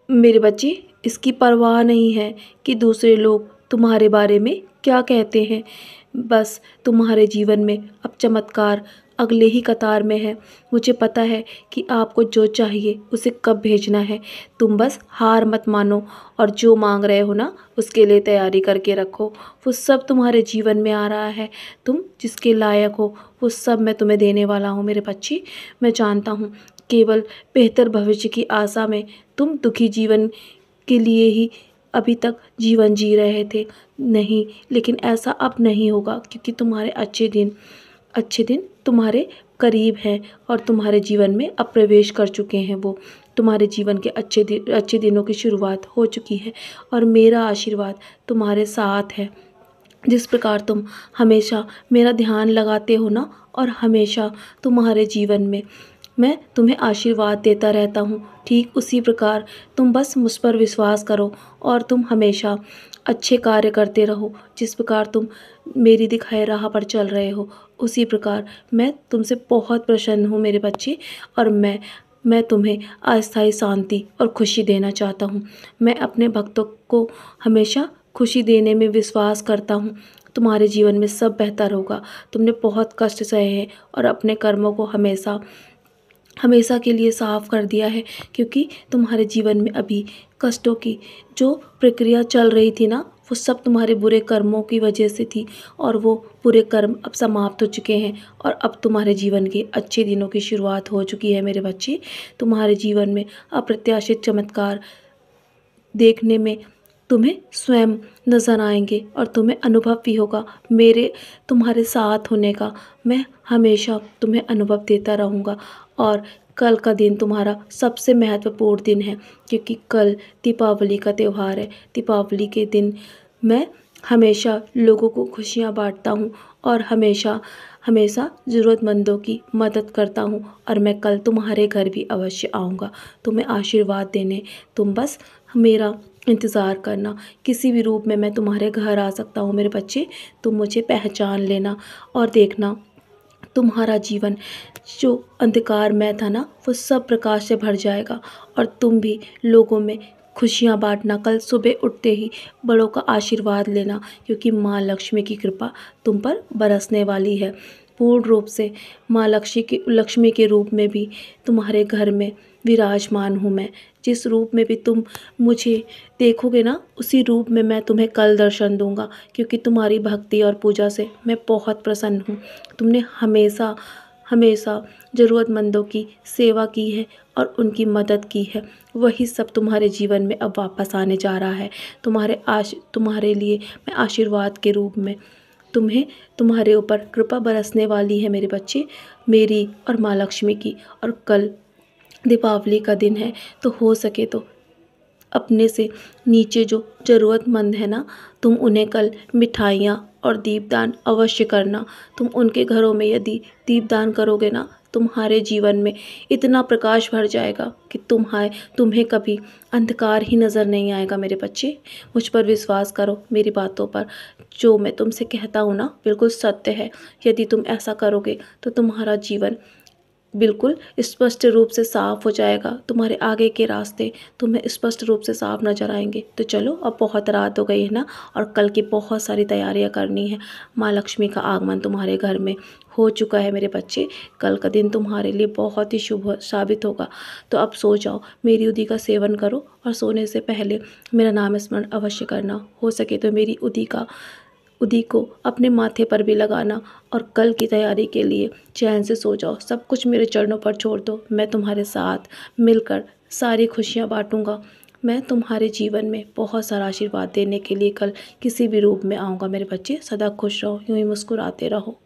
मेरे बच्चे, इसकी परवाह नहीं है कि दूसरे लोग तुम्हारे बारे में क्या कहते हैं। बस तुम्हारे जीवन में अब चमत्कार अगले ही कतार में है। मुझे पता है कि आपको जो चाहिए उसे कब भेजना है। तुम बस हार मत मानो और जो मांग रहे हो ना उसके लिए तैयारी करके रखो। वो सब तुम्हारे जीवन में आ रहा है। तुम जिसके लायक हो वो सब मैं तुम्हें देने वाला हूँ मेरे बच्चे। मैं जानता हूँ केवल बेहतर भविष्य की आशा में तुम दुखी जीवन के लिए ही अभी तक जीवन जी रहे थे। नहीं, लेकिन ऐसा अब नहीं होगा क्योंकि तुम्हारे अच्छे दिन तुम्हारे करीब हैं और तुम्हारे जीवन में अब प्रवेश कर चुके हैं। वो तुम्हारे जीवन के अच्छे दिनों की शुरुआत हो चुकी है और मेरा आशीर्वाद तुम्हारे साथ है। जिस प्रकार तुम हमेशा मेरा ध्यान लगाते हो ना और हमेशा तुम्हारे जीवन में मैं तुम्हें आशीर्वाद देता रहता हूँ, ठीक उसी प्रकार तुम बस मुझ पर विश्वास करो और तुम हमेशा अच्छे कार्य करते रहो। जिस प्रकार तुम मेरी दिखाए राह पर चल रहे हो उसी प्रकार मैं तुमसे बहुत प्रसन्न हूँ मेरे बच्चे। और मैं तुम्हें अस्थायी शांति और खुशी देना चाहता हूँ। मैं अपने भक्तों को हमेशा खुशी देने में विश्वास करता हूँ। तुम्हारे जीवन में सब बेहतर होगा। तुमने बहुत कष्ट सहे हैं और अपने कर्मों को हमेशा हमेशा के लिए साफ कर दिया है, क्योंकि तुम्हारे जीवन में अभी कष्टों की जो प्रक्रिया चल रही थी ना वो सब तुम्हारे बुरे कर्मों की वजह से थी और वो बुरे कर्म अब समाप्त हो चुके हैं और अब तुम्हारे जीवन के अच्छे दिनों की शुरुआत हो चुकी है मेरे बच्चे। तुम्हारे जीवन में अप्रत्याशित चमत्कार देखने में तुम्हें स्वयं नज़र आएंगे और तुम्हें अनुभव भी होगा मेरे तुम्हारे साथ होने का। मैं हमेशा तुम्हें अनुभव देता रहूँगा और कल का दिन तुम्हारा सबसे महत्वपूर्ण दिन है, क्योंकि कल दीपावली का त्यौहार है। दीपावली के दिन मैं हमेशा लोगों को खुशियाँ बांटता हूँ और हमेशा हमेशा ज़रूरतमंदों की मदद करता हूँ और मैं कल तुम्हारे घर भी अवश्य आऊँगा तुम्हें आशीर्वाद देने। तुम बस मेरा इंतज़ार करना, किसी भी रूप में मैं तुम्हारे घर आ सकता हूँ मेरे बच्चे। तुम मुझे पहचान लेना और देखना तुम्हारा जीवन जो अंधकार में था ना वो सब प्रकाश से भर जाएगा और तुम भी लोगों में खुशियाँ बांटना। कल सुबह उठते ही बड़ों का आशीर्वाद लेना, क्योंकि माँ लक्ष्मी की कृपा तुम पर बरसने वाली है। पूर्ण रूप से माँ लक्ष्मी के रूप में भी तुम्हारे घर में विराजमान हूँ मैं। जिस रूप में भी तुम मुझे देखोगे ना उसी रूप में मैं तुम्हें कल दर्शन दूंगा, क्योंकि तुम्हारी भक्ति और पूजा से मैं बहुत प्रसन्न हूँ। तुमने हमेशा हमेशा ज़रूरतमंदों की सेवा की है और उनकी मदद की है। वही सब तुम्हारे जीवन में अब वापस आने जा रहा है। तुम्हारे लिए मैं आशीर्वाद के रूप में तुम्हें तुम्हारे ऊपर कृपा बरसने वाली है मेरे बच्चे, मेरी और माँ लक्ष्मी की। और कल दीपावली का दिन है तो हो सके तो अपने से नीचे जो ज़रूरतमंद है ना तुम उन्हें कल मिठाइयाँ और दीपदान अवश्य करना। तुम उनके घरों में यदि दीपदान करोगे ना तुम्हारे जीवन में इतना प्रकाश भर जाएगा कि तुम्हें कभी अंधकार ही नज़र नहीं आएगा मेरे बच्चे। मुझ पर विश्वास करो, मेरी बातों पर। जो मैं तुमसे कहता हूँ ना बिल्कुल सत्य है। यदि तुम ऐसा करोगे तो तुम्हारा जीवन बिल्कुल स्पष्ट रूप से साफ हो जाएगा। तुम्हारे आगे के रास्ते तुम्हें स्पष्ट रूप से साफ नजर आएंगे। तो चलो अब बहुत रात हो गई है ना और कल की बहुत सारी तैयारियां करनी है। माँ लक्ष्मी का आगमन तुम्हारे घर में हो चुका है मेरे बच्चे। कल का दिन तुम्हारे लिए बहुत ही शुभ साबित होगा। तो अब सो जाओ, मेरी उदी का सेवन करो और सोने से पहले मेरा नाम स्मरण अवश्य करना। हो सके तो मेरी उदी को अपने माथे पर भी लगाना और कल की तैयारी के लिए चैन से सो जाओ। सब कुछ मेरे चरणों पर छोड़ दो। मैं तुम्हारे साथ मिलकर सारी खुशियाँ बांटूंगा। मैं तुम्हारे जीवन में बहुत सारा आशीर्वाद देने के लिए कल किसी भी रूप में आऊँगा मेरे बच्चे। सदा खुश रहो, यूँ ही मुस्कुराते रहो।